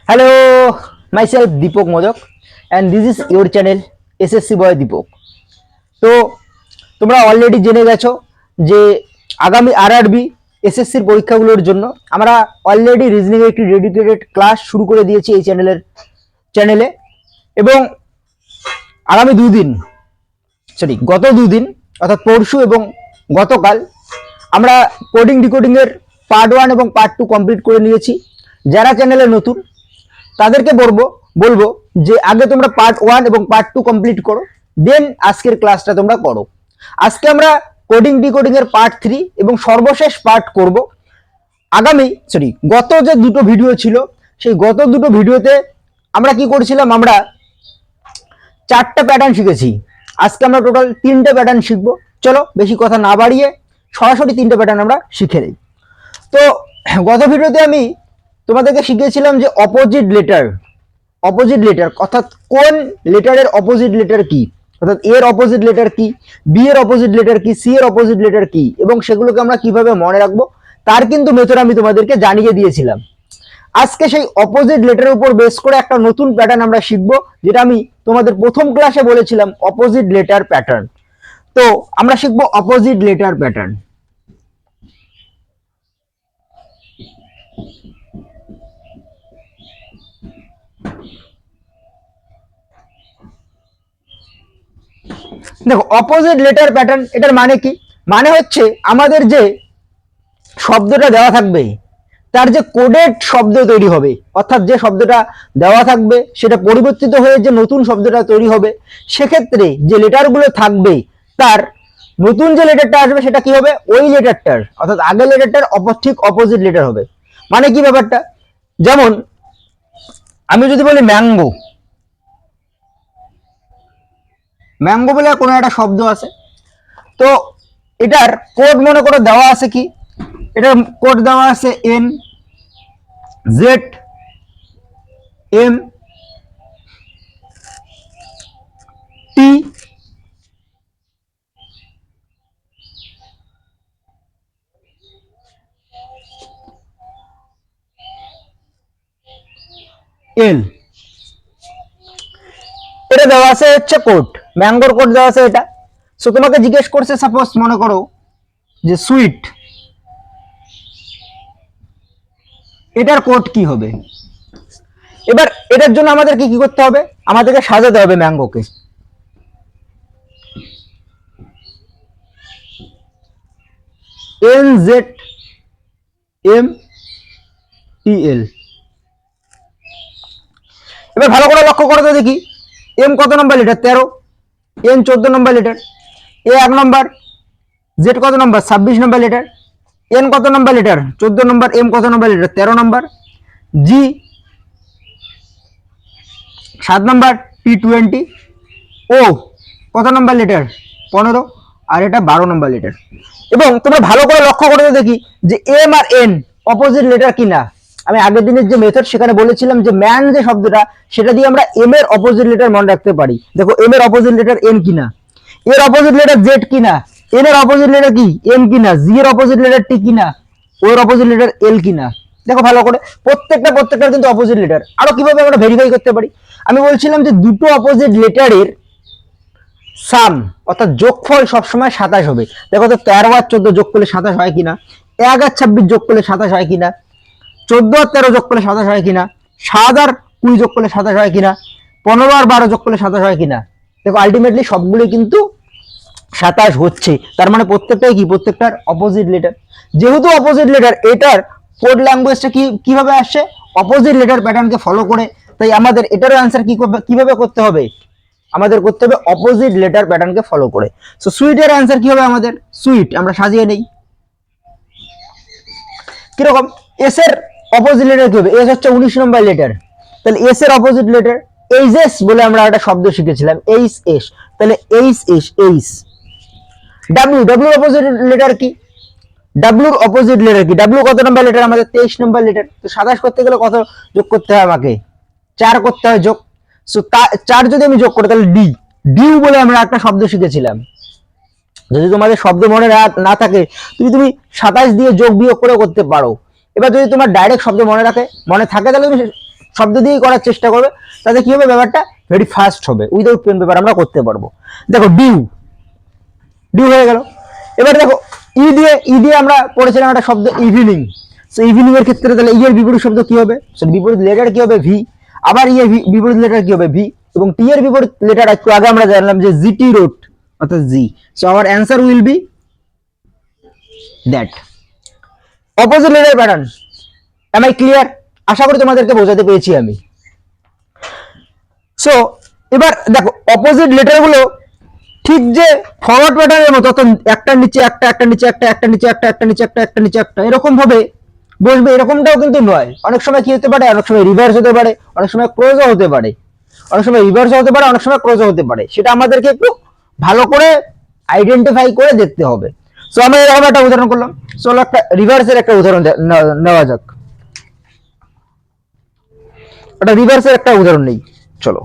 Hello, myself Deepak Modak, and this is your channel SSC Boy Deepak. তো তোমরা already জেনে গেছো যে আগামী আরআরবি এসএসসির পরীক্ষাগুলোর জন্য আমরা অলরেডি রিজনিং এর একটি ডেডিকেটেড ক্লাস শুরু করে দিয়েছি এই চ্যানেলে এবং আগামী গত দুদিন অর্থাৎ পরশু এবং গতকাল আমরা কোডিং ডিকোডিং এর পার্ট 1 এবং পার্ট 2 কমপ্লিট করে নিয়েছি। যারা চ্যানেলে নতুন তাদেরকে বলবো যে আগে তোমরা পার্ট 1 এবং পার্ট 2 কমপ্লিট করো, দেন আজকের ক্লাসটা তোমরা করো। আজকে আমরা কোডিং ডিকোডিং এর পার্ট 3 এবং সর্বশেষ পার্ট করব। গত যে দুটো ভিডিও ছিল সেই গত দুটো ভিডিওতে আমরা কি করেছিলাম, আমরা 4টা প্যাটার্ন শিখেছি। আজকে আমরা টোটাল 3টে প্যাটার্ন শিখবো। চলো বেশি কথা না বাড়িয়ে সরাসরি 3টে প্যাটার্ন আমরা শিখে নিই। তো গত ভিডিওতে আমি তোমাদেরকে শিখিয়েছিলাম যে অপোজিট লেটার অর্থাৎ কোন লেটারের অপোজিট লেটার কি, অর্থাৎ এর অপোজিট লেটার কি, বি এর অপোজিট লেটার কি, সি এর অপোজিট লেটার কি এবং সেগুলোকে আমরা কিভাবে মনে রাখবো তার কিন্তু মেথড আমি তোমাদেরকে জানিয়ে দিয়েছিলাম। আজকে সেই অপোজিট লেটারের উপর বেস করে একটা নতুন প্যাটার্ন আমরা শিখবো, যেটা আমি তোমাদের প্রথম ক্লাসে বলেছিলাম অপোজিট লেটার প্যাটার্ন। তো আমরা শিখবো অপোজিট লেটার প্যাটার্ন। দেখো অপোজিট লেটার প্যাটার্ন এটার মানে কি, মানে হচ্ছে আমাদের যে শব্দটা দেওয়া থাকবে তার যে কোডেড শব্দ তৈরি হবে, অর্থাৎ যে শব্দটা দেওয়া থাকবে সেটা পরিবর্তিত হয়ে যে নতুন শব্দটা তৈরি হবে, সেক্ষেত্রে যে লেটারগুলো থাকবে তার নতুন যে লেটারটা আসবে সেটা কি হবে, ওই লেটারটার অর্থাৎ আগের লেটারটার ঠিক অপোজিট লেটার হবে। মানে কি ব্যাপারটা, যেমন আমি যদি বলি ম্যাঙ্গো বলে কোনো একটা শব্দ আছে, তো এটার কোড মনে করে দেওয়া আছে কি, এটার কোড দেওয়া আছে এন জেড এম টি এল, এটা দেওয়া আছে হচ্ছে কোড, ম্যাঙ্গোর কোড দেওয়া আছে এটা। সো তোমাকে জিজ্ঞেস করছে সাপোজ মনে করো যে সুইট, এটার কোড কি হবে। এবার এটার জন্য আমাদেরকে কি করতে হবে, আমাদেরকে সাজাতে হবে ম্যাঙ্গোকে। এন জেড এম টি এল। এবার ভালো করে লক্ষ্য করতে দেখি এম কত নম্বর লেটার, 13, এন 14 নম্বর লেটার, এ 1 নম্বর, জেড কত নম্বর 26 নম্বর লেটার, এন কত নম্বর লেটার 14 নম্বর, এম কত নম্বর লেটার 13 নম্বর, জি 7 নম্বর, টি 20, ও কত নম্বর লেটার 15 আর এটা 12 নম্বর লেটার। এবং তোমরা ভালো করে লক্ষ্য করতে দেখি যে M R N opposite letter কিনা। আমি আগের দিনের যে মেথড সেখানে বলেছিলাম যে ম্যান যে শব্দটা সেটা দিয়ে আমরা এম এর অপোজিট লেটার মনে রাখতে পারি। দেখো এম এর অপোজিট লেটার এন কিনা, এর অপোজিট লেটার জেড কিনা, এন এর অপোজিট লেটার কি এম কিনা, জি এর অপোজিট লেটার টি কিনা, ও এর অপোজিট লেটার এল কিনা। দেখো ভালো করে প্রত্যেকটার কিন্তু অপোজিট লেটার। আরো কিভাবে আমরা ভেরিফাই করতে পারি, আমি বলছিলাম যে দুটো অপোজিট লেটারের সাম অর্থাৎ যোগফল সবসময় 27 হবে। দেখো তো 13 আর 14 যোগ করলে 27 হয় কিনা, 1 আর 26 যোগ করলে 27 হয় কিনা, 14 আর 13 যোগ করলে 27 হয় কিনা, 7 আর 20 যোগ করলে 27 হয় কিনা, 15 আর 12 যোগ করলে 27 হয় কিনা। দেখো আলটিমেটলি সবগুলো কিন্তু 27 হচ্ছে। তার মানে প্রত্যেকটার অপোজিট লেটার। যেহেতু অপোজিট লেটার, এটার কোড ল্যাঙ্গুয়েজটা কিভাবে আসছে, অপোজিট লেটার প্যাটার্নকে ফলো করে। তাই আমাদের এটারও অ্যান্সার কিভাবে করতে হবে, আমাদের করতে হবে অপোজিট লেটার প্যাটার্নকে ফলো করে। সো সুইটের অ্যান্সার কি হবে, আমাদের সুইট আমরা সাজিয়ে নেই কিরকম, এস এর অপোজিট লেটার কি হবে, এস হচ্ছে 19 নম্বর লেটার, তাহলে এস এর অপোজিট লেটার এইচ বলে আমরা একটা শব্দ শিখেছিলাম এইচ এস, তাহলে এইচ ডাব্লিউর অপোজিট লেটার কি, ডাব্লিউর অপোজিট লেটার কি, ডাব্লিউ কত নম্বর লেটার আমাদের 23 নম্বর লেটার। তো 27 করতে গেলে কত যোগ করতে হয়, আমাকে 4 করতে হয় যোগ। সো 4 যদি আমি যোগ করি তাহলে ডিউ বলে আমরা একটা শব্দ শিখেছিলাম। যদি তোমাদের শব্দ মনে না থাকে তুমি 27 দিয়ে যোগ বিয়োগ করে করতে পারো। এবার যদি তোমার ডাইরেক্ট শব্দ মনে থাকে তাহলে তুমি শব্দ দিয়েই করার চেষ্টা করবে, তাতে কি হবে, ব্যাপারটা ভেরি ফাস্ট হবে, উইদাউট পেন পেপার আমরা করতে পারবো। দেখো ডিউ, ডিউ হয়ে গেল। এবার দেখো ই দিয়ে আমরা পড়েছিলাম একটা শব্দ ইভিনিং। সো ইভিনিং এর ক্ষেত্রে তাহলে ই এর বিপরীত শব্দ কি হবে, সো বিপরীত লেটার কি হবে, ভি। আবার ই এর বিপরীত লেটার কি হবে, ভি। এবং টি এর বিপরীত লেটার একটু আগে আমরা জানলাম যে জিটি রোড, অর্থাৎ G. So our answer will be that. Opposite letter pattern, am I clear? আশা করি তোমাদেরকে বোঝাতে পেরেছি আমি। সো এবার দেখো অপোজিট লেটার গুলো ঠিক যে ফরওয়ার্ড প্যাটার্নের মতো, অর্থাৎ একটার নিচে একটা, একটার নিচে একটা, একটার নিচে একটা, একটার নিচে একটা, একটার নিচে একটা, এরকম ভাবে বসবে, এরকমটাও কিন্তু নয়। অনেক সময় কি হতে পারে, অনেক সময় রিভার্স হতে পারে, অনেক সময় ক্রোজও হতে পারে, অনেক সময় রিভার্সও হতে পারে, অনেক সময় ক্রোজও হতে পারে। সেটা আমাদেরকে একটু ভালো করে আইডেন্টিফাই করে দেখতে হবে। সো আমরা এরকম একটা উদাহরণ করলাম। চলো একটা রিভার্সের একটা উদাহরণ নেওয়া যাক। একটা রিভার্সের একটা উদাহরণ নেই, চলো।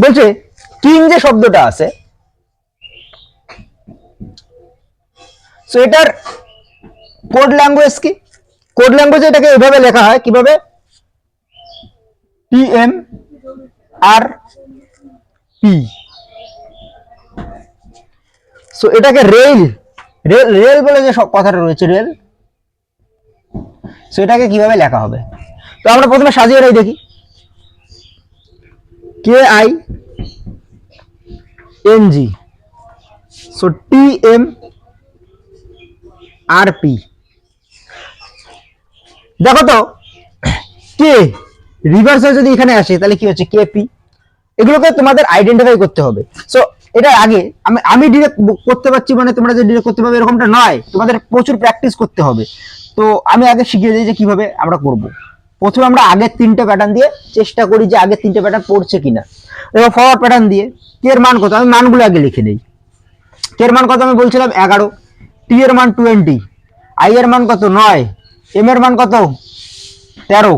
বলছে কিং যে শব্দটা আছে, সো এটার কোড ল্যাঙ্গুয়েজ কি? কোড ল্যাঙ্গুয়েজে এটাকে এভাবে লেখা হয়, কিভাবে, টি এম আর পি। সো এটাকে রেল, রেল রেল বলে যে কথাটা রয়েছে, রেল। সো এটাকে কিভাবে লেখা হবে, তো আমরা প্রথমে সাজিয়ে রাই দেখি। K I N G, so T M R P. দেখো তো কে রিভার্সে যদি এখানে আসে তাহলে কি হচ্ছে, কে পি। এগুলোকে তোমাদের আইডেন্টিফাই করতে হবে। সো এটার আগে আমি ডিরেক্ট করতে পারছি মানে তোমরা যে ডিরেক্ট করতে পারবে এরকমটা নয়, তোমাদের প্রচুর প্র্যাকটিস করতে হবে। তো আমি আগে শিখিয়ে দিই যে কিভাবে আমরা করব। প্রথমে আমরা আগের তিনটে প্যাটার্ন দিয়ে চেষ্টা করি যে আগের তিনটে প্যাটার্ন পড়ছে কিনা। এবার ফরওয়ার্ড প্যাটার্ন দিয়ে কে এর মান কত, আমি মানগুলো আগে লিখে নেই। কে এর মান কত আমি বলছিলাম 11, টি এর মান 20, আই এর মান কত 9, এম এর মান কত 13,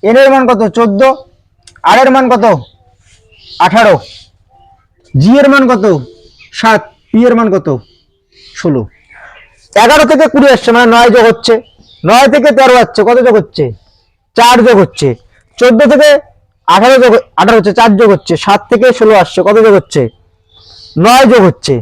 এন এর মান কত 14, আর এর মান কত 18, জি এর মান কত 7, পি এর মান কত 16। 11 থেকে 20 আসছে মানে 9 যোগ হচ্ছে, 9 থেকে 13 আসছে কত যোগ হচ্ছে 4 যোগ হচ্ছে, 14 থেকে 18 যোগ 18 হচ্ছে 4 যোগ হচ্ছে, 7 থেকে 16 আসছে কত যোগ হচ্ছে 9 যোগ হচ্ছে।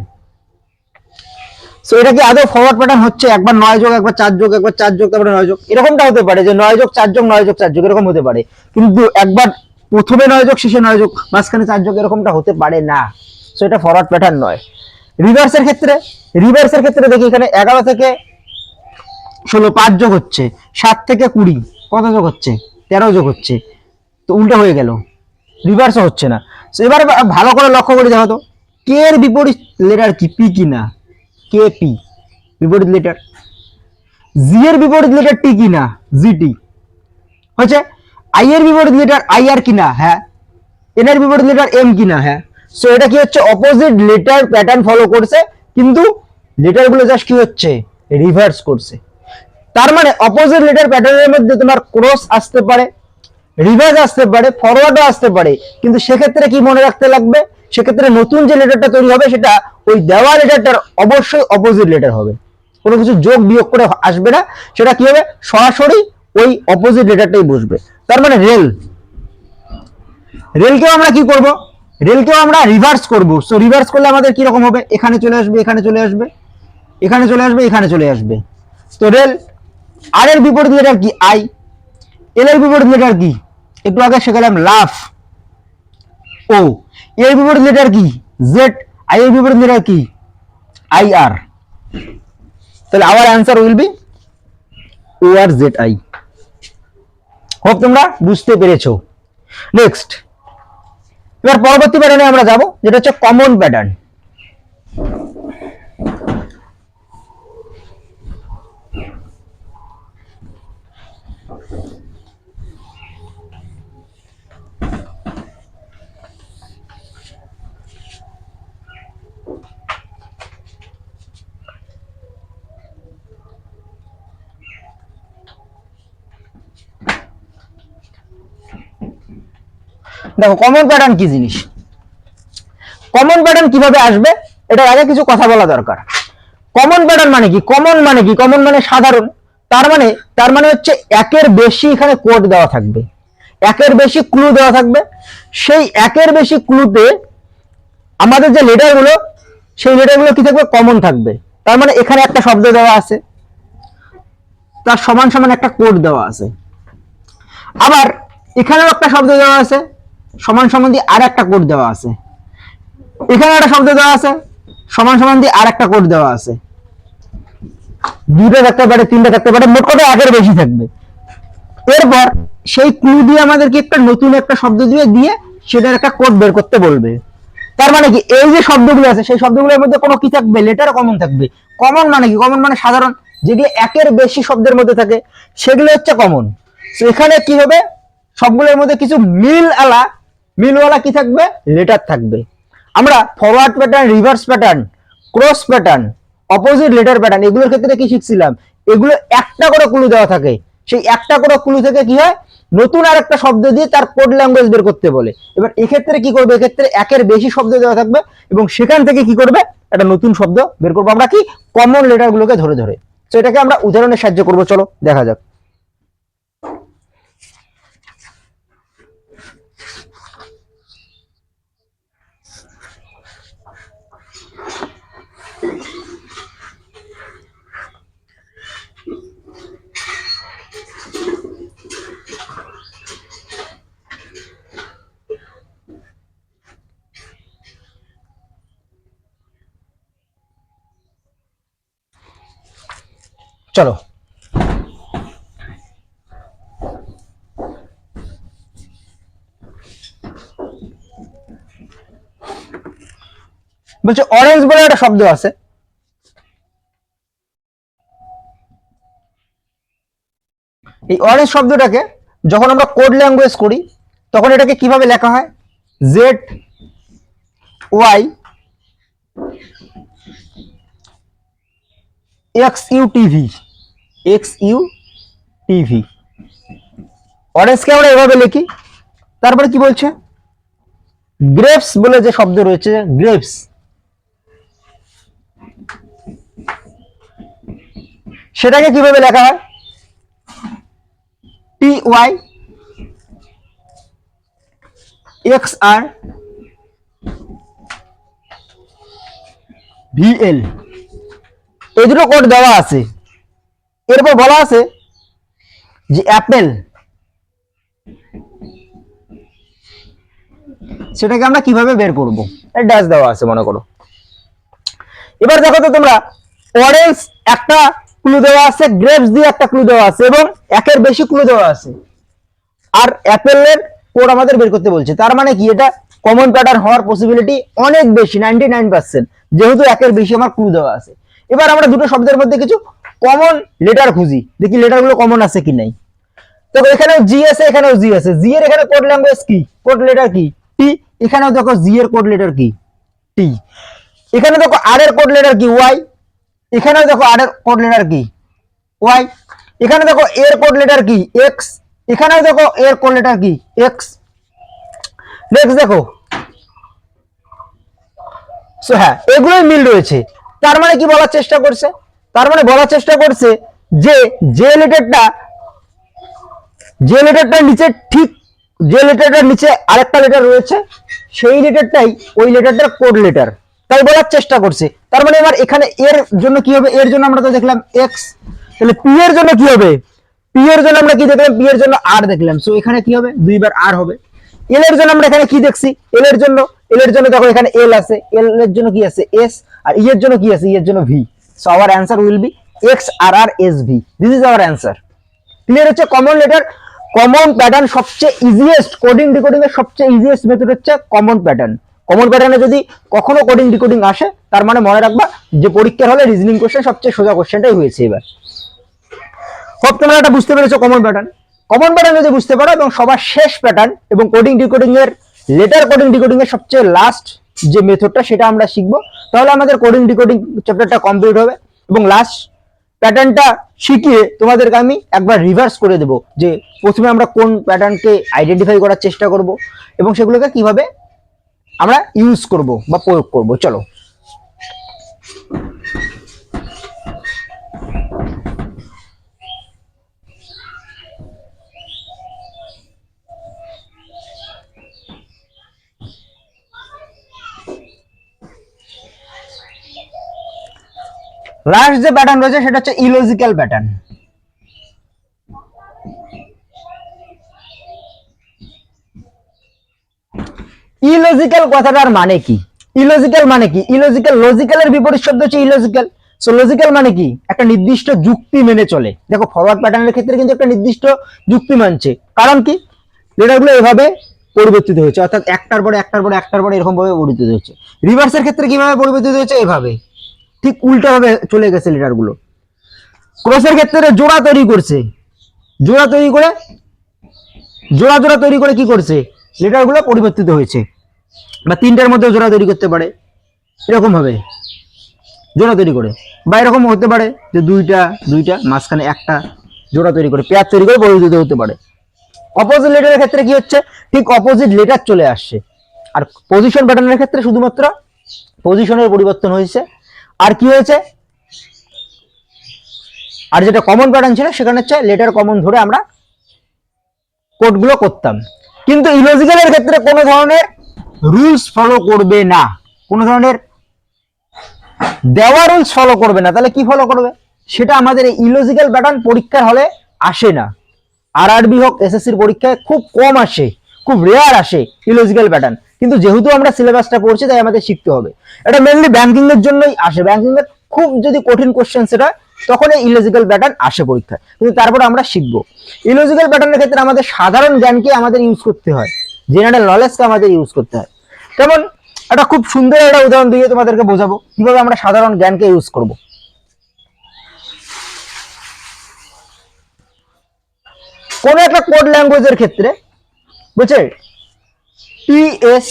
সো এটা কি আদৌ ফরওয়ার্ড প্যাটার্ন হচ্ছে, একবার 9 যোগ, একবার 4 যোগ, একবার 4 যোগ, তারপরে 9 যোগ, এরকমটা হতে পারে যে 9 যোগ 4 যোগ, 9 যোগ 4 যোগ এরকম হতে পারে, কিন্তু একবার প্রথমে 9 যোগ, শেষে 9 যোগ, মাঝখানে 4 যোগ, এরকমটা হতে পারে না। সো এটা ফরওয়ার্ড প্যাটার্ন নয়। রিভার্সের ক্ষেত্রে, রিভার্সের ক্ষেত্রে দেখি এখানে 11 থেকে 16 5 যোগ হচ্ছে, 7 থেকে 20 কত যোগ হচ্ছে 13 যোগ হচ্ছে, তো উল্টো হয়ে গেল, রিভার্সও হচ্ছে না। সো এবার ভালো করে লক্ষ্য করে দেখো তো কে এর বিপরীত লেটার কি, পি কিনা, কে পি বিপরীত লেটার। জি এর বিপরীত লেটার টি কিনা, জিটি হচ্ছে। আই এর বিপরীত লেটার আই আর কিনা, হ্যাঁ। এন এর বিপরীত লেটার এম কিনা, হ্যাঁ। সো এটা কি হচ্ছে, অপোজিট লেটার প্যাটার্ন ফলো করছে, কিন্তু লেটার গুলো জাস্ট কি হচ্ছে, রিভার্স করছে। তার মানে অপোজিট লেটার প্যাটার্নের মধ্যে তোমার ক্রস আসতে পারে, রিভার্স আসতে পারে, ফরওয়ার্ডও আসতে পারে, কিন্তু সেক্ষেত্রে কি মনে রাখতে লাগবে, সেক্ষেত্রে নতুন যে লেটারটা তৈরি হবে সেটা ওই দেওয়া লেটারটার অবশ্যই অপোজিট লেটার হবে, কোনো কিছু যোগ বিয়োগ করে আসবে না, সেটা কি হবে, সরাসরি ওই অপোজিট লেটারটাই বসবে। তার মানে রেল, রেলকেও আমরা কি করব, রেলকেও আমরা রিভার্স করব। সো রিভার্স করলে আমাদের কি রকম হবে, এখানে চলে আসবে, এখানে চলে আসবে, এখানে চলে আসবে, এখানে চলে আসবে। তো রেল, আর এর বিপরীত লেটার কি, আই। এল এর বিপরীত লেটার কি, একটু আগে শেখালাম লাফ, ও। এর বিপরীত লেটার কি, জেড। আই এর বিপরীত লেটার কি, আই আর। তাহলে our answer will be O R Z I. Hope তোমরা বুঝতে পেরেছো। নেক্সট, এবার পরবর্তী প্যাটার্নে আমরা যাব, যেটা হচ্ছে কমন প্যাটার্ন। দেখো কমন প্যাটার্ন কি জিনিস, কমন প্যাটার্ন কিভাবে আসবে এটার আগে কিছু কথা বলা দরকার। কমন প্যাটার্ন মানে কি, কমন মানে কি, কমন মানে সাধারণ। তার মানে হচ্ছে একের বেশি এখানে কোড দেওয়া থাকবে, একের বেশি ক্লু দেওয়া থাকবে। সেই একের বেশি ক্লুতে আমাদের যে লেটার গুলো, সেই লেটার গুলো কি থাকবে, কমন থাকবে। তার মানে এখানে একটা শব্দ দেওয়া আছে, তার সমান সমান একটা কোড দেওয়া আছে। আবার এখানেও একটা শব্দ দেওয়া আছে, সমান সমান দিয়ে আর একটা কোড দেওয়া আছে। এখানে একটা শব্দ দেওয়া আছে, সমান সমান দিয়ে আর একটা কোড দেওয়া আছে। দুটো থাকতে পারে, তিনটা থাকতে পারে, মোট কথা একের বেশি থাকবে। এরপর সেই ক্লু দিয়ে আমাদেরকে একটা নতুন একটা শব্দ দিয়ে সেটার একটা কোড বের করতে বলবে। তার মানে কি, এই যে শব্দগুলো আছে সেই শব্দগুলোর মধ্যে কোনো কি থাকবে, লেটার কমন থাকবে। কমন মানে কি, কমন মানে সাধারণ। যেগুলো একের বেশি শব্দের মধ্যে থাকে সেগুলো হচ্ছে কমন। তো এখানে কি হবে, সবগুলোর মধ্যে কিছু মিলওয়ালা কি থাকবে, লেটার থাকবে। আমরা forward pattern, reverse pattern, cross pattern, opposite letter pattern এগুলোর ক্ষেত্রে কি শিখছিলাম, এগুলো একটা করে ক্লু দেওয়া থাকে। সেই একটা করে ক্লু থেকে কি হয়, নতুন আর একটা শব্দ দিয়ে তার কোড ল্যাঙ্গুয়েজ বের করতে বলে। এবার এক্ষেত্রে কি করবে, এক্ষেত্রে একের বেশি শব্দ দেওয়া থাকবে এবং সেখান থেকে কি করবে, একটা নতুন শব্দ বের করবো আমরা কি, কমন লেটার গুলোকে ধরে ধরে। তো এটাকে আমরা উদাহরণের সাহায্যে করবো, চলো দেখা যাক। চলো বলছে অরেঞ্জ বলে একটা শব্দ আছে। এই অরেঞ্জ শব্দটাকে যখন আমরা কোড ল্যাঙ্গুয়েজ করি তখন এটাকে কিভাবে লেখা হয়, Z Y X U TV, X U TV. অরেঞ্জকে আমরা এভাবে লিখি। তারপরে কি বলছে, গ্রেপস বলে যে শব্দ রয়েছে, গ্রেপস, সেটাকে কিভাবে লেখা হয়, টি ওয়াই এক্স আর ভিএল, এই দুটো কোড দেওয়া আছে। এরপর বলা আছে যে অ্যাপেল, সেটাকে আমরা কিভাবে বের করব, এর ড্যাশ দেওয়া আছে মনে করো। এবার দেখো তো তোমরা, অরেঞ্জ একটা ক্লু দেওয়া আছে, গ্রেপস দিয়ে একটা ক্লু দেওয়া আছে এবং একের বেশি ক্লু দেওয়া আছে, আর অ্যাপেলের কোড আমাদের বের করতে বলছে। তার মানে কি, এটা কমন প্যাটার্ন হওয়ার পসিবিলিটি অনেক বেশি, 99%, যেহেতু একের বেশি আমার ক্লু দেওয়া আছে। এবার আমরা দুটো শব্দের মধ্যে কিছু কমন লেটার খুঁজি, দেখি লেটারগুলো কমন আছে কি নাই। তো এখানেও জি আছে, এখানেও জি আছে। জি এর এখানে কোড ল্যাঙ্গুয়েজ কি, কোড লেটার কি, টি। এখানেও দেখো জি এর কোড লেটার কি, টি। এখানে দেখো আর এর কোড লেটার কি, ওয়াই। এখানেও দেখো আর এর কোড লেটার কি, ওয়াই। এখানে দেখো এর কোড লেটার কি, এক্স। এখানেও দেখো এর কোড লেটার কি, এক্স। নেক্সট দেখো, সো হ্যাঁ, এগুলোই মিল রয়েছে। তার মানে কি বলার চেষ্টা করছে, তার মানে বলার চেষ্টা করছে যে যে লেটারটার নিচে, ঠিক যে লেটারটার নিচে আরেকটা লেটার রয়েছে, সেই লেটারটাই ওই লেটারটার কোড লেটার, তাই বলার চেষ্টা করছে। তার মানে এবার এখানে এর জন্য কি হবে, এর জন্য আমরা তো দেখলাম এক্স, তাহলে পি এর জন্য কি হবে, পি এর জন্য আমরা কি দেখলাম, পি এর জন্য আর দেখলাম। সো এখানে কি হবে, দুইবার আর হবে। এল এর জন্য আমরা এখানে কি দেখছি, এল এর জন্য দেখো এখানে এল আছে, এল এর জন্য কি আছে, এস। আর ই এর জন্য কি আছে, ই এর জন্য V. So our answer will be X R R S V. This is our answer. Clear হচ্ছে, কমন লেটার, কমন প্যাটার্ন সবচেয়ে ইজিয়েস্ট, কোডিং ডিকোডিং এর সবচেয়ে ইজিয়েস্ট মেথড হচ্ছে কমন প্যাটার্ন। কমন প্যাটার্নে যদি কখনো কোডিং ডিকোডিং আসে, তার মানে মনে রাখবা যে পরীক্ষার হলে রিজনিং কোশ্চেন সবচেয়ে সোজা কোশ্চেনটাই হয়েছে। এবার হোপ তোমরা এটা বুঝতে পেরেছো, কমন প্যাটার্ন। কমন প্যাটার্ন যদি বুঝতে পারো এবং সবার শেষ প্যাটার্ন এবং কোডিং ডিকোডিং এর, লেটার কোডিং ডিকোডিং এর সবচেয়ে লাস্ট যে মেথডটা সেটা আমরা শিখবো, তাহলে আমাদের কোডিং ডিকোডিং চ্যাপ্টারটা কমপ্লিট হবে এবং লাস্ট প্যাটার্নটা শিখিয়ে তোমাদেরকে আমি একবার রিভার্স করে দেব, যে প্রথমে আমরা কোন প্যাটার্নকে আইডেন্টিফাই করার চেষ্টা করব এবং সেগুলোকে কিভাবে আমরা ইউজ করব বা প্রয়োগ করব। চলো, লাস্ট যে প্যাটার্ন রয়েছে সেটা হচ্ছে ইলজিক্যাল প্যাটার্ন। ইলজিক্যাল কথাটার মানে কি? ইলজিক্যাল মানে কি? ইলজিক্যাল, লজিক্যালের বিপরীত শব্দ হচ্ছে ইলজিক্যাল। সো লজিক্যাল মানে কি? একটা নির্দিষ্ট যুক্তি মেনে চলে। দেখো ফরওয়ার্ড প্যাটার্নের ক্ষেত্রে কিন্তু একটা নির্দিষ্ট যুক্তি মানছে। কারণ কি? লেটারগুলো এভাবে পরিবর্তিত হয়েছে, অর্থাৎ একটার পরে একটার পরে একটার পরে এরকম ভাবে পরিবর্তিত হচ্ছে। রিভার্সের ক্ষেত্রে কিভাবে পরিবর্তিত হয়েছে? এভাবে, ঠিক উল্টা ভাবে চলে গেছে লেটারগুলো। ক্রসের ক্ষেত্রে জোড়া তৈরি করছে, জোড়া তৈরি করে জোড়া জোড়া তৈরি করে কি করছে? লেটারগুলো পরিবর্তিত হয়েছে। বা তিনটার মধ্যে জোড়া তৈরি করতে পারে এরকম ভাবে জোড়া তৈরি করে, বা এরকম হতে পারে যে দুইটা দুইটা মাঝখানে একটা জোড়া তৈরি করে পেয়ার তৈরি করে পরিবর্তিত হতে পারে। অপোজিট লেটারের ক্ষেত্রে কি হচ্ছে? ঠিক অপোজিট লেটার চলে আসছে। আর পজিশন প্যাটার্নের ক্ষেত্রে শুধুমাত্র পজিশনের পরিবর্তন হয়েছে। আর কি হয়েছে? আর যেটা কমন প্যাটার্ন ছিল সেখানে হচ্ছে লেটার কমন ধরে আমরা কোডগুলো করতাম। কিন্তু ইলজিক্যালের ক্ষেত্রে কোনো ধরনের রুলস ফলো করবে না, কোনো ধরনের দেওয়া রুলস ফলো করবে না। তাহলে কি ফলো করবে? সেটা আমাদের এই ইলজিক্যাল প্যাটার্ন পরীক্ষার হলে আসে না। আরআরবি হোক এসএসসির পরীক্ষায় খুব কম আসে, খুব রেয়ার আসে ইলজিক্যাল প্যাটার্ন। কিন্তু যেহেতু আমরা সিলেবাসটা পড়ছি তাই আমাদের শিখতে হবে। এটা মেনলি ব্যাংকিং এর জন্যই আসে। ব্যাংকিং এর খুব যদি কঠিন কোশ্চেন সেটা, তখন এই ইলজিক্যাল প্যাটার্ন আসে পরীক্ষায়। কিন্তু তারপরে আমরা শিখবো। ইলজিক্যাল প্যাটার্নের ক্ষেত্রে আমাদের সাধারণ জ্ঞানকে আমাদের ইউজ করতে হয়, জেনারেল নলেজকে আমাদের ইউজ করতে হয়। যেমন একটা খুব সুন্দর একটা উদাহরণ দিয়ে তোমাদেরকে বোঝাবো কিভাবে আমরা সাধারণ জ্ঞানকে ইউজ করব। কোন একটা কোড ল্যাঙ্গুয়েজের ক্ষেত্রে বুঝছে PSAE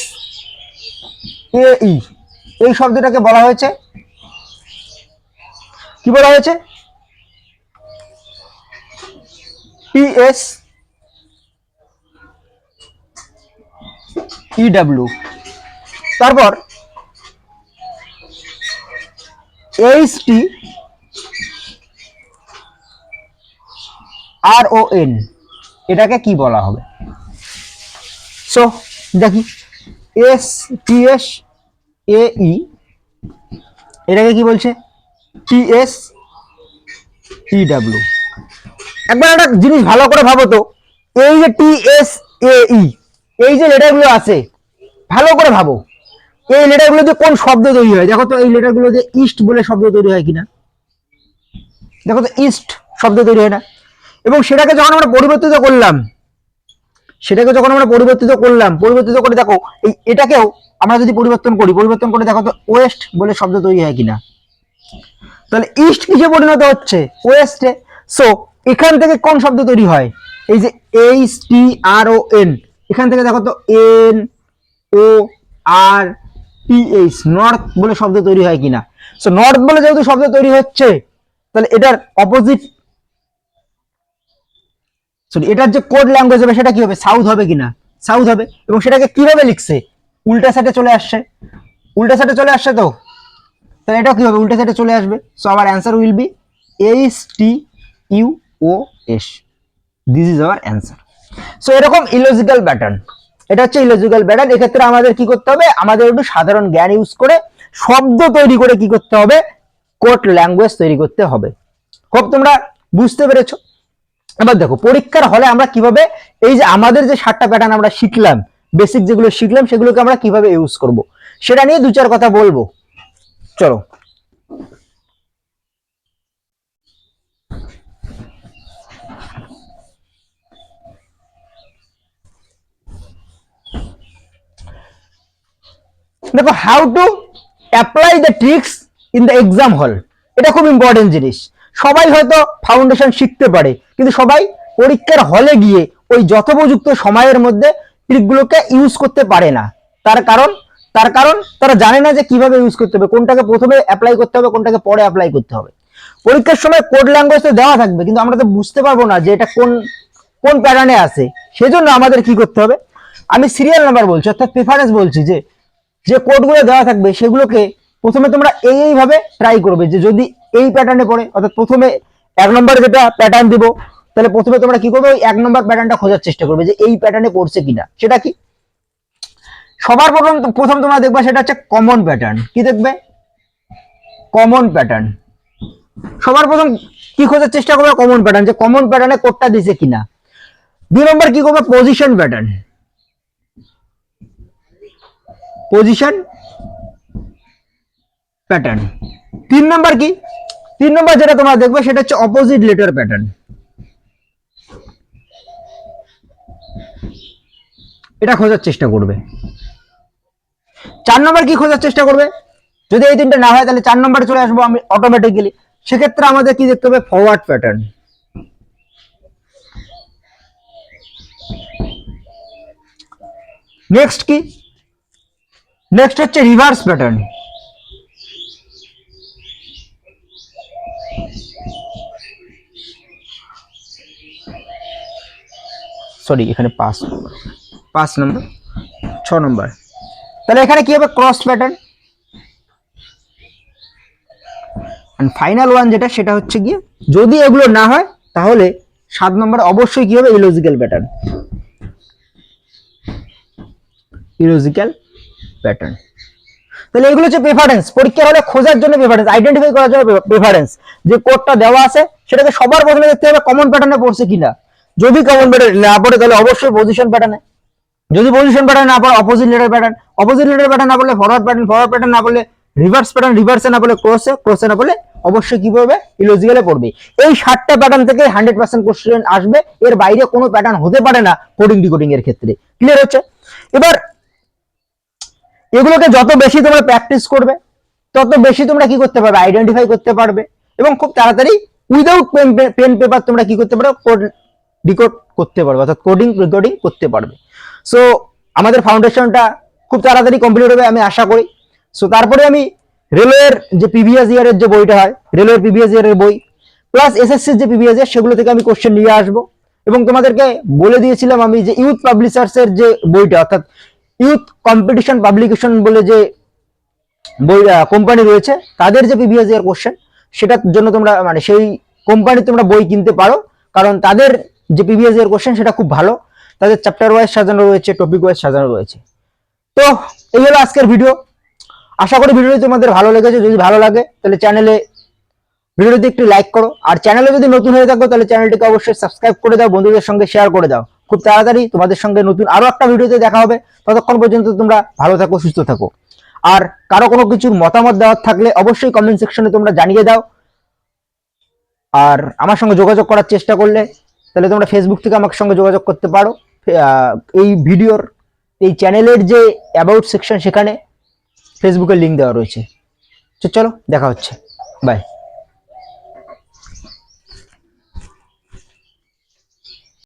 এই শব্দটাকে বলা হয়েছে, কি বলা হয়েছে? PSEW। তারপর HTRON এটাকে কি বলা হবে? সো দেখি, STSAE এটাকে কি বলছে? PSEW। একবার একটা জিনিস ভালো করে ভাবো তো, এই যে TSAE এই যে লেটারগুলো আছে, ভালো করে ভাবো এই লেটারগুলো দিয়ে কোন শব্দ তৈরি হয়? দেখো তো এই লেটারগুলো দিয়ে ইস্ট বলে শব্দ তৈরি হয় কিনা? দেখো তো ইস্ট শব্দ তৈরি হয় না। এবং সেটাকে যখন আমরা পরিবর্তিত করলাম, পরিবর্তিত করে দেখো এটাকেও আমরা যদি পরিবর্তন করে দেখো তো ওয়েস্ট বলে শব্দ তৈরি হয় কিনা? তাহলে ইস্ট কিসে পরিণত হচ্ছে? ওয়েস্টে। সো এখান থেকে কোন শব্দ তৈরি হয়? এই যে HTRON, এখান থেকে দেখো তো NORTH নর্থ বলে শব্দ তৈরি হয় কিনা? সো নর্থ বলে যেহেতু শব্দ তৈরি হচ্ছে, তাহলে এটার অপোজিট, সরি এটার যে কোড ল্যাঙ্গুয়েজ হবে সেটা কি হবে? সাউথ হবে কিনা? সাউথ হবে। এবং সেটাকে কিভাবে লিখছে? উল্টা সাইডে চলে আসছে, উল্টা সাইডে চলে আসছে। তো তাহলে এটা কি হবে? উল্টা সাইডে চলে আসবে। So our answer will B HTUOS। This is our answer. So এরকম ইলজিক্যাল প্যাটার্ন, এটা হচ্ছে ইলজিক্যাল প্যাটার্ন। এক্ষেত্রে আমাদের কি করতে হবে? আমাদের একটু সাধারণ জ্ঞান ইউজ করে শব্দ তৈরি করে কি করতে হবে? কোড ল্যাঙ্গুয়েজ তৈরি করতে হবে। খুব তোমরা বুঝতে পেরেছো? এবার দেখো পরীক্ষার হলে আমরা কিভাবে এই যে আমাদের যে 7টা প্যাটার্ন আমরা শিখলাম, বেসিক যেগুলো শিখলাম সেগুলোকে আমরা কিভাবে ইউজ করব সেটা নিয়ে 2-4 কথা বলবো। চলো, দেখো how to apply the tricks in the exam হল। এটা খুব ইম্পর্টেন্ট জিনিস। সবাই হয়তো ফাউন্ডেশন শিখতে পারে, কিন্তু সবাই পরীক্ষার হলে গিয়ে ওই যথোপযুক্ত সময়ের মধ্যে ট্রিকগুলোকে ইউজ করতে পারে না। তার কারণ তারা জানে না যে কিভাবে ইউজ করতে হবে, কোনটাকে প্রথমে অ্যাপ্লাই করতে হবে, কোনটাকে পরে অ্যাপ্লাই করতে হবে। পরীক্ষার সময় কোড ল্যাঙ্গুয়েজ তো দেওয়া থাকবে, কিন্তু আমরা তো বুঝতে পারবো না যে এটা কোন কোন প্যাটার্নে আছে। সেজন্য আমাদের কি করতে হবে, আমি সিরিয়াল নাম্বার বলছি অর্থাৎ প্রেফারেন্স বলছি, যে যে কোডগুলো দেওয়া থাকবে সেগুলোকে প্রথমে তোমরা এইভাবে ট্রাই করবে, যে যদি এই প্যাটার্নে পড়ে অর্থাৎ প্রথমে 1 নম্বরে যেটা প্যাটার্ন দিব, তাহলে প্রথমে তোমরা কি করবে, ওই 1 নম্বর প্যাটার্নটা খোঁজার চেষ্টা করবে যে এই প্যাটার্নে পড়ছে কিনা। সেটা কি, সবার প্রথম তোমরা দেখবে সেটা হচ্ছে কমন প্যাটার্ন। কি দেখবে, কমন প্যাটার্ন। সবার প্রথম কি খোঁজার চেষ্টা করবে, কমন প্যাটার্ন, যে কমন প্যাটার্নে কোডটা দিছে কিনা। 2 নম্বর কি করবে, পজিশন প্যাটার্ন, পজিশন প্যাটার্ন। 3 নম্বর কি, 3 নম্বর যেটা তোমরা দেখবে সেটা হচ্ছে অপোজিট লেটার প্যাটার্ন। এটা খোঁজার চেষ্টা করবে। 4 নম্বর কি খোঁজার চেষ্টা করবে, যদি এই তিনটা না হয় তাহলে 4 নম্বরে চলে আসবো আমি অটোমেটিক্যালি। সেক্ষেত্রে আমাদের কি দেখতে হবে, ফরওয়ার্ড প্যাটার্ন। নেক্সট কি, নেক্সট হচ্ছে রিভার্স প্যাটার্ন। সরি, এখানে 5 নম্বর, 6 নম্বর। তাহলে এখানে কি হবে, cross pattern. And final one যেটা, সেটা হচ্ছে গিয়ে যদি এগুলো না হয় তাহলে 7 নম্বর অবশ্যই কি হবে, ইলজিক্যাল প্যাটার্ন। Illogical pattern. তাহলে এগুলো হচ্ছে প্রেফারেন্স, পরীক্ষার হলে খোঁজার জন্য প্রেফারেন্স, আইডেন্টিফাই করার জন্য প্রেফারেন্স, যে কোডটা দেওয়া আছে সেটাকে সবার প্রথমে দেখতে হবে কমন প্যাটার্নে পড়ছে কিনা। যদি কমন প্যাটার্ন না পড়ে তাহলে অবশ্যই পজিশন প্যাটার্নে, যদি পজিশন প্যাটার্ন না পড়ে opposite letter pattern, opposite letter pattern না পড়লে ফরওয়ার্ড প্যাটার্ন, ফরওয়ার্ড প্যাটার্ন না পড়লে রিভার্স প্যাটার্ন, রিভার্সে না পড়লে ক্রসে, ক্রসে না পড়লে অবশ্যই কি পড়বে, ইলজিক্যালে পড়বে। এই 7টা প্যাটার্ন থেকে 100% কোশ্চেন আসবে, এর বাইরে কোনো প্যাটার্ন হতে পারে না কোডিং ডিকোডিং এর ক্ষেত্রে। ক্লিয়ার হচ্ছে? এবার এগুলোকে যত বেশি তোমরা প্র্যাকটিস করবে তত বেশি তোমরা কি করতে পারবে, আইডেন্টিফাই করতে পারবে, এবং খুব তাড়াতাড়ি উইদাউট পেন পেপার তোমরা কি করতে পারো, কোড ডিকোড করতে পারবে, অর্থাৎ কোডিং রেকর্ডিং করতে পারবে। সো আমাদের ফাউন্ডেশনটা খুব তাড়াতাড়ি কমপ্লিট হবে আমি আশা করি। সো তারপরে আমি রেলওয়ের যে প্রিভিয়াস ইয়ারের যে বইটা হয়, রেলওয়ের প্রিভিয়াস ইয়ারের বই প্লাস এসএসসির যে প্রিভিয়াস ইয়ার, সেগুলো থেকে আমি কোশ্চেন নিয়ে আসবো। এবং তোমাদেরকে বলে দিয়েছিলাম আমি যে ইউথ পাবলিশার্সের যে বইটা, অর্থাৎ ইউথ কম্পিটিশন পাবলিকেশন বলে যে বই কোম্পানি রয়েছে, তাদের যে প্রিভিয়াস ইয়ার কোশ্চেন, সেটার জন্য তোমরা মানে সেই কোম্পানি তোমরা বই কিনতে পারো, কারণ তাদের যে প্রিভিয়াস ইয়ার কোশ্চেন সেটা খুব ভালো, তাদের চ্যাপ্টার ওয়াইজ সাজানো রয়েছে, টপিক ওয়াইজ সাজানো রয়েছে। তো এই হলো আজকের ভিডিও। আশা করি ভিডিওটি তোমাদের ভালো লেগেছে। যদি ভালো লাগে তাহলে ভিডিওটি একটু লাইক করো, আর চ্যানেলে যদি নতুন হয়ে থাকো তাহলে চ্যানেলটিকে অবশ্যই সাবস্ক্রাইব করে দাও, বন্ধুদের সঙ্গে শেয়ার করে দাও। খুব তাড়াতাড়ি তোমাদের সঙ্গে নতুন আরো একটা ভিডিওতে দেখা হবে। ততক্ষণ পর্যন্ত তোমরা ভালো থাকো, সুস্থ থাকো। আর কারো কোনো কিছুর মতামত দেওয়ার থাকলে অবশ্যই কমেন্ট সেকশনে তোমরা জানিয়ে দাও। আর আমার সঙ্গে যোগাযোগ করার চেষ্টা করলে তাহলে তোমরা ফেসবুক থেকে আমার সঙ্গে যোগাযোগ করতে পারো। এই ভিডিওর এই চ্যানেলের যে অ্যাবাউট সেকশন, সেখানে ফেসবুকের লিঙ্ক দেওয়া রয়েছে। চলো দেখা হচ্ছে, বাই।